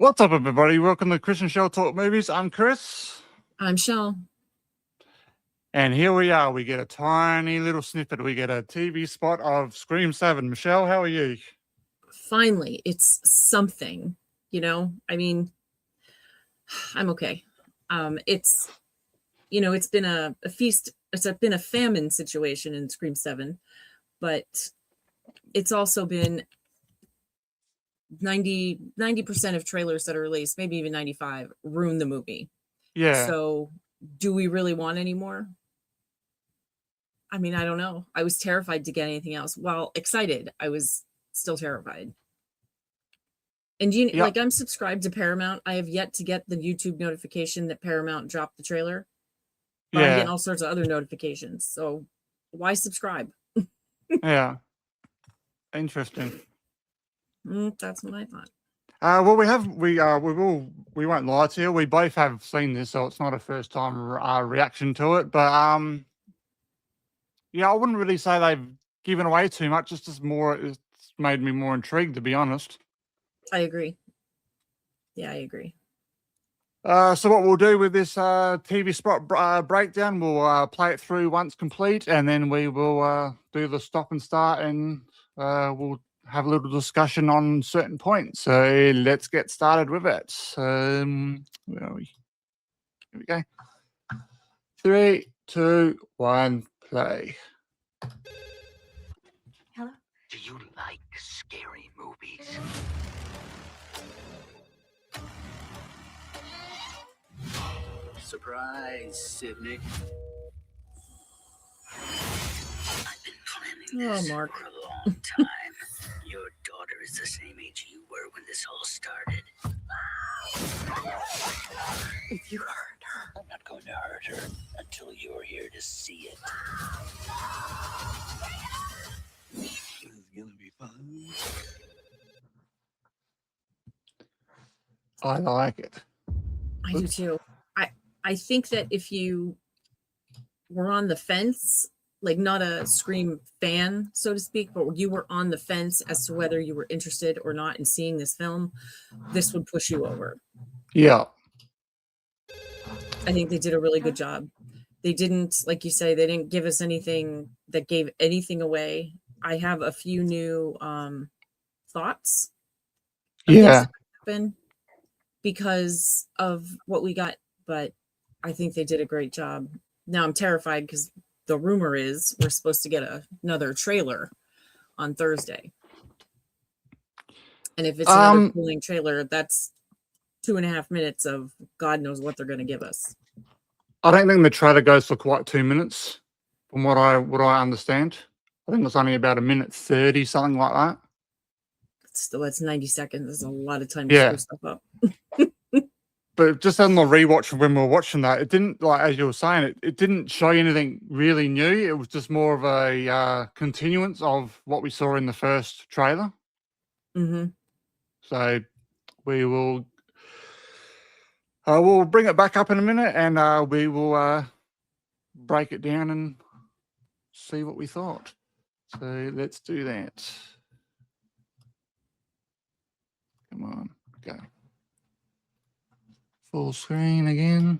What's up, everybody? Welcome to Chris and Shell Talk Movies. I'm Chris. I'm Shell. And here we are. We get a tiny little snippet. We get a TV spot of Scream 7. Michelle, how are you? Finally, it's something, I mean, I'm okay. It's been a feast. It's been a famine situation in Scream 7, but it's also been 90% of trailers that are released, maybe even 95, ruin the movie. Yeah. So do we really want any more? I mean, I don't know. I was terrified to get anything else. While excited, I was still terrified. And I'm subscribed to Paramount. I have yet to get the YouTube notification that Paramount dropped the trailer. But I'm getting all sorts of other notifications. So why subscribe? Yeah. Interesting. That's what I thought. Well, we won't lie to you. We both have seen this, so it's not a first time reaction to it. But I wouldn't really say they've given away too much. It's made me more intrigued, to be honest. I agree. Yeah, I agree. So what we'll do with this TV spot breakdown, we'll play it through once complete, and then we will do the stop and start, and we'll have a little discussion on certain points. So let's get started with it. Where are we? Here we go. 3, 2, 1, play. Hello? Do you like scary movies? Surprise, Sydney. I've been planning this Mark. for a long time. Your daughter is the same age you were when this all started. If you hurt her. I'm not going to hurt her until you're here to see it. This is gonna be fun. I like it. I do too. I think that if you were on the fence, like not a Scream fan, so to speak, but you were on the fence as to whether you were interested or not in seeing this film, this would push you over. Yeah. I think they did a really good job. They didn't, like you say, they didn't give us anything that gave anything away. I have a few new thoughts. Yeah. Because of what we got, but I think they did a great job. Now I'm terrified because the rumor is we're supposed to get another trailer on Thursday. And if it's another cooling trailer, that's 2.5 minutes of God knows what they're going to give us. I don't think the trailer goes for quite 2 minutes, from what I understand. I think it's only about 1:30, something like that. Still, that's 90 seconds. There's a lot of time to screw stuff up. But just on the rewatch when we were watching that, it didn't, like as you were saying, it didn't show you anything really new. It was just more of a continuance of what we saw in the first trailer. Mm-hmm. So we'll bring it back up in a minute, and we will break it down and see what we thought. So let's do that. Come on, go. Full screen again.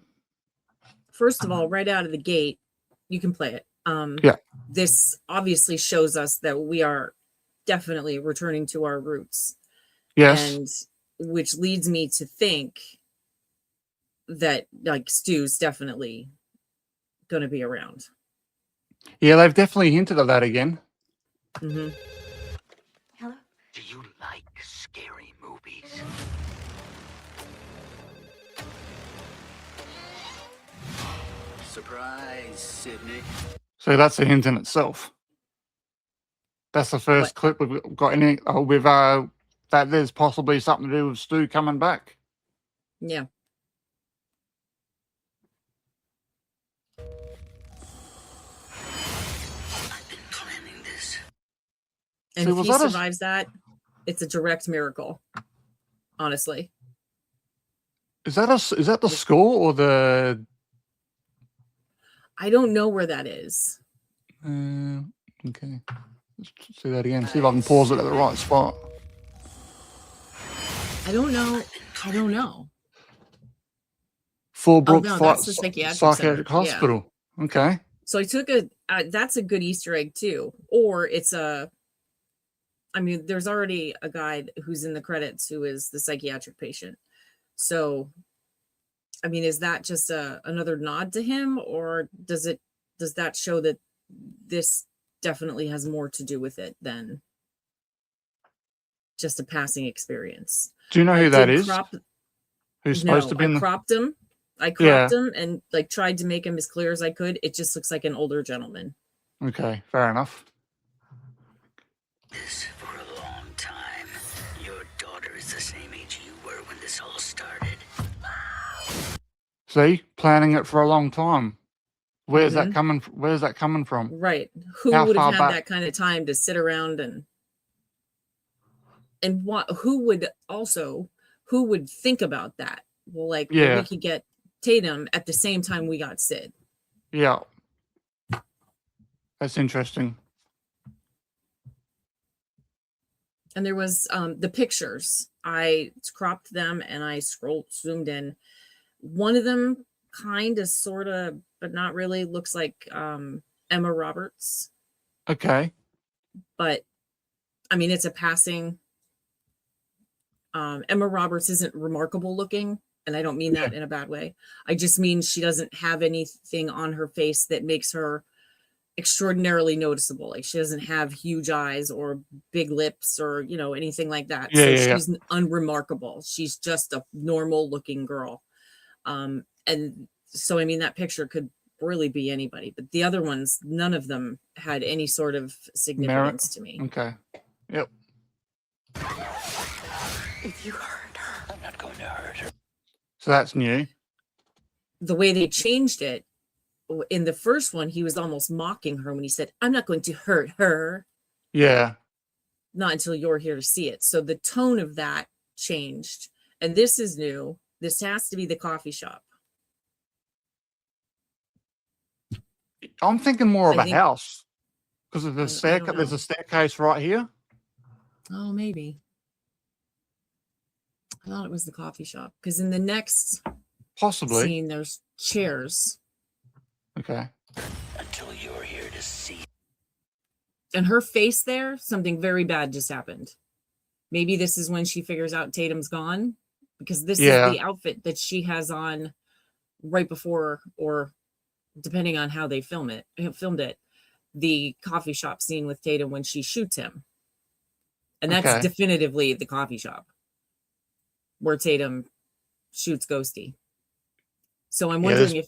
First of all, right out of the gate, you can play it. This obviously shows us that we are definitely returning to our roots. Yes. And which leads me to think that like Stu's definitely going to be around. Yeah, they've definitely hinted at that again. Mm-hmm. Hello? Do you like scary movies? Surprise, Sydney. So that's a hint in itself. That's the first clip we've got in with that there's possibly something to do with Stu coming back. Yeah. I've been planning this. And if he survives that, it's a direct miracle. Honestly. Is that the skull or the? I don't know where that is. Okay. Let's see that again. See if I can pause it at the right spot. I don't know. I don't know. Fallbrook no, that's the psychiatric center. Yeah. Hospital. Okay. So I took that's a good Easter egg too. Or it's I mean, there's already a guy who's in the credits who is the psychiatric patient. So, I mean, is that just another nod to him, or does that show that this definitely has more to do with it than just a passing experience? Do you know who that is? Who's supposed to be in I cropped him. I cropped him and like tried to make him as clear as I could. It just looks like an older gentleman. Okay, fair enough. This for a long time. Your daughter is the same age you were when this all started. See, planning it for a long time. Where's that coming? Where's that coming from? Right. Who would have had that kind of time to sit around and what? Who would think about that? Well, like we could get Tatum at the same time we got Sid. Yeah, that's interesting. And there was the pictures. I cropped them and I zoomed in. One of them kind of, sort of, but not really, looks like Emma Roberts. Okay. But I mean, it's a passing. Emma Roberts isn't remarkable looking, and I don't mean that in a bad way. I just mean she doesn't have anything on her face that makes her extraordinarily noticeable. Like she doesn't have huge eyes or big lips or anything like that. She's unremarkable. She's just a normal looking girl. And so I mean that picture could really be anybody, but the other ones, none of them had any sort of significance to me. Okay. Yep. If you hurt her, I'm not going to hurt her. So that's new. The way they changed it, in the first one, he was almost mocking her when he said, "I'm not going to hurt her." Yeah. Not until you're here to see it. So the tone of that changed. And this is new. This has to be the coffee shop. I'm thinking more of a house because of the staircase. There's a staircase right here. Oh, maybe. I thought it was the coffee shop because in the next scene, there's chairs. Okay. Until you're here to see. And her face there, something very bad just happened. Maybe this is when she figures out Tatum's gone, because this is the outfit that she has on right before, or depending on how they filmed it, the coffee shop scene with Tatum when she shoots him. And that's definitively the coffee shop where Tatum shoots Ghosty. So I'm wondering if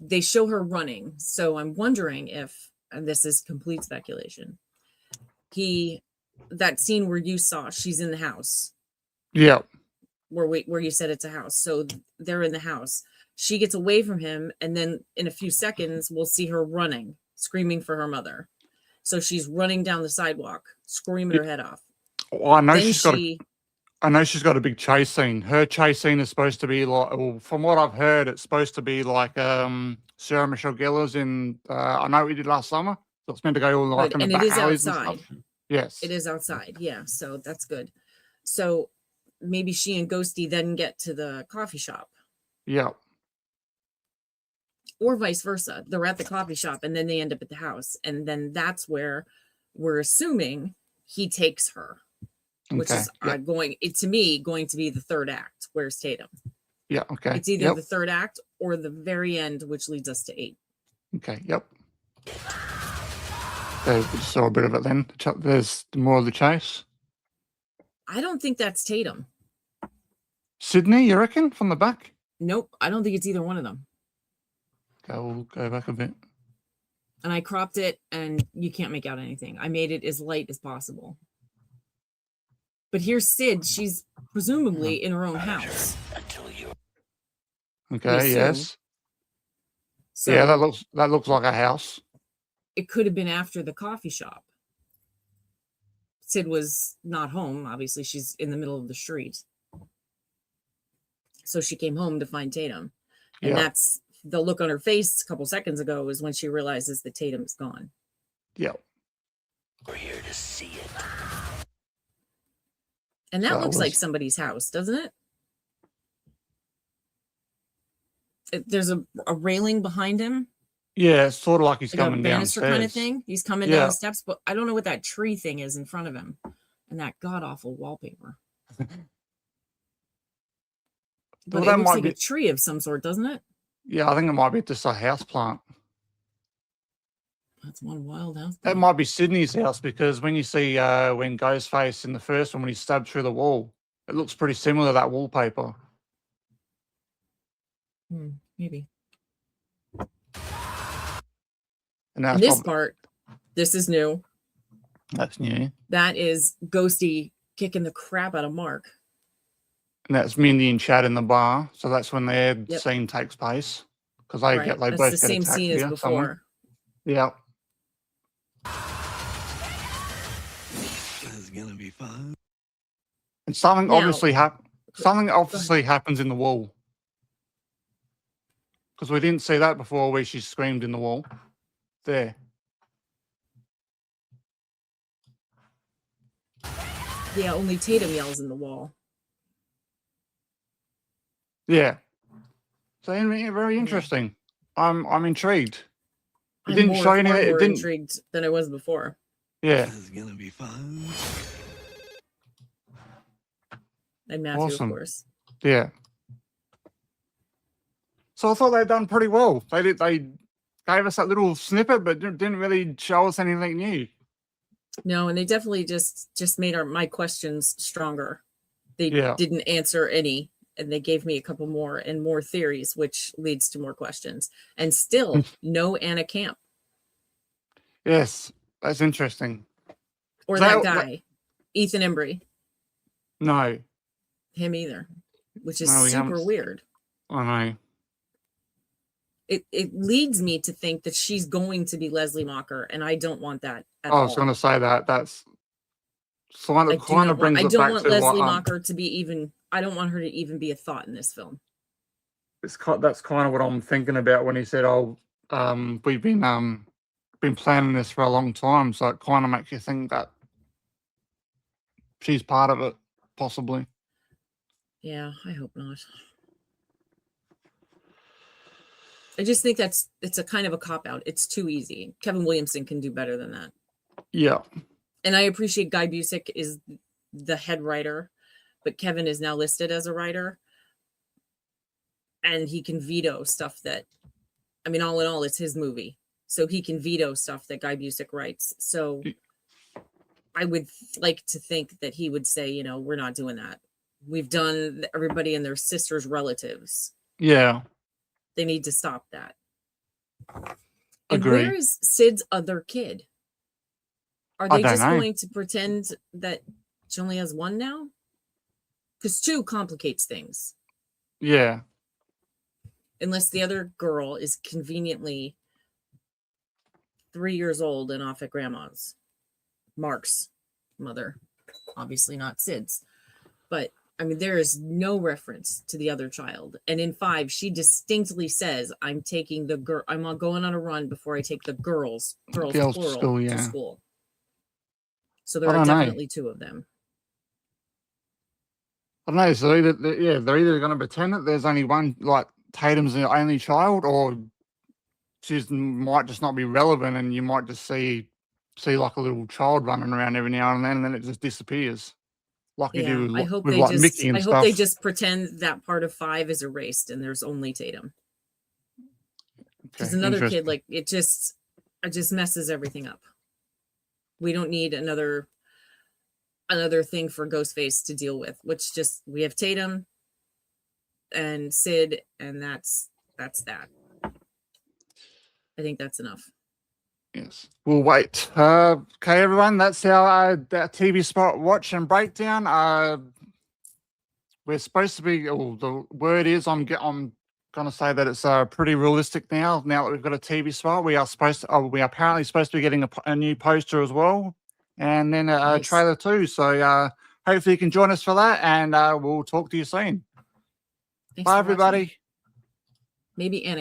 they show her running. So I'm wondering if, and this is complete speculation, that scene where you saw she's in the house. Yeah. Where you said it's a house. So they're in the house. She gets away from him, and then in a few seconds, we'll see her running, screaming for her mother. So she's running down the sidewalk, screaming her head off. Well, I know she's got a big chase scene. Her chase scene is supposed to be like, well, from what I've heard, it's supposed to be like Sarah Michelle Gellar's in I Know What We Did Last Summer. So it's meant to go like in the back alleys and stuff. Yes. It is outside. Yeah. So that's good. So maybe she and Ghosty then get to the coffee shop. Yeah. Or vice versa. They're at the coffee shop and then they end up at the house. And then that's where we're assuming he takes her, which is going to be the third act. Where's Tatum? Yeah. Okay. It's either the third act or the very end, which leads us to 8. Okay. Yep. There we saw a bit of it then. There's more of the chase. I don't think that's Tatum. Sydney, you reckon, from the back? Nope. I don't think it's either one of them. Okay, we'll go back a bit. And I cropped it and you can't make out anything. I made it as light as possible. But here's Sid. She's presumably in her own house. Okay, yes. So yeah, that looks like a house. It could have been after the coffee shop. Sid was not home. Obviously, she's in the middle of the street. So she came home to find Tatum. And that's the look on her face a couple seconds ago is when she realizes that Tatum's gone. Yeah. We're here to see it. And So that it looks like was- somebody's house, doesn't it? There's a railing behind him, Yeah, it's sort of like he's like a coming banister downstairs. kind of thing. He's coming Yeah. down the steps, but I don't know what that tree thing is in front of him, and that god awful wallpaper. But that it looks might like be. a tree of some sort, doesn't it? Yeah, I think it might be just a house plant. That's one wild house. That plant. might be Sydney's house because when you see when Ghostface in the first one when he stabbed through the wall, it looks pretty similar to that wallpaper. Maybe. And that's And this prob- part, this is new. that's new. That is Ghosty kicking the crap out of Mark. And that's Mindy and Chad in the bar. So that's when their Yep. scene takes place. Because they Right. they That's both the get same attacked scene as here, someone. before. Yeah. This is gonna be fun. And something Now- obviously happens in the wall. Because we didn't see that before where she screamed in the wall. There. Yeah, only Tatum yells in the wall. Yeah. So very interesting. I'm intrigued. It I'm didn't show any. far It more didn't. intrigued than I was before. Yeah. This is gonna be fun. And Matthew, Awesome. of course. Yeah. So I thought they'd done pretty well. They gave us that little snippet, but didn't really show us anything new. No, and they definitely just made my questions stronger. They Yeah. didn't answer any, and they gave me a couple more and more theories, which leads to more questions. And still, no Anna Camp Yes, that's interesting. or That- that guy, Ethan Embry, No, him either, which is No, we super haven't- weird. I know. It leads me to think that she's going to be Leslie Mocker, and I don't want that at I all. was going to say that. That's kind I of do not want, brings I it don't back want to Leslie what Mocker to be even. I don't want her to even be a thought in this film. that's kind of what I'm thinking about when he said, "Oh, we've been planning this for a long time," so it kind of makes you think that she's part of it, possibly. Yeah, I hope not. I just think it's a kind of a cop out. It's too easy. Kevin Williamson can do better than that. Yeah, And I appreciate Guy Busick is the head writer, but Kevin is now listed as a writer. And he can veto stuff that, I mean, all in all, it's his movie. So he can veto stuff that Guy Busick writes. So I would like to think that he would say, you know, we're not doing that. We've done everybody and their sisters' relatives. yeah, They need to stop that. And agree. where is Sid's other kid? Are I they don't just know. going to pretend that she only has one now? Because 2 complicates things. Yeah, Unless the other girl is conveniently 3 years old and off at grandma's. Mark's mother. Obviously not Sid's. But I mean, there is no reference to the other child. And in 5, she distinctly says, I'm taking the girl, I'm going on a run before I take the girls Girls plural, to school, yeah. to school. So there I are don't know. definitely 2 of them. I don't know. So they're either going to pretend that there's only one, like Tatum's the only child, or she's might just not be relevant, and you might just see like a little child running around every now and then it just disappears, like you do I with, hope with they like just Mickey and I stuff. hope they just pretend that part of 5 is erased and there's only Tatum. Because Okay, another interesting. kid, like it just messes everything up. We don't need another thing for Ghostface to deal with, which just we have Tatum and Sid, and that's that. I think that's enough. Yes, we'll wait. Okay, everyone, that's our that TV spot watch and breakdown. We're supposed to be. Oh, the word is I'm gonna say that it's pretty realistic now. Now that we've got a TV spot, we are apparently supposed to be getting a new poster as well, and then a Nice. trailer too. So hopefully you can join us for that, and we'll talk to you soon. Thanks Bye, for watching. everybody. Maybe Anna.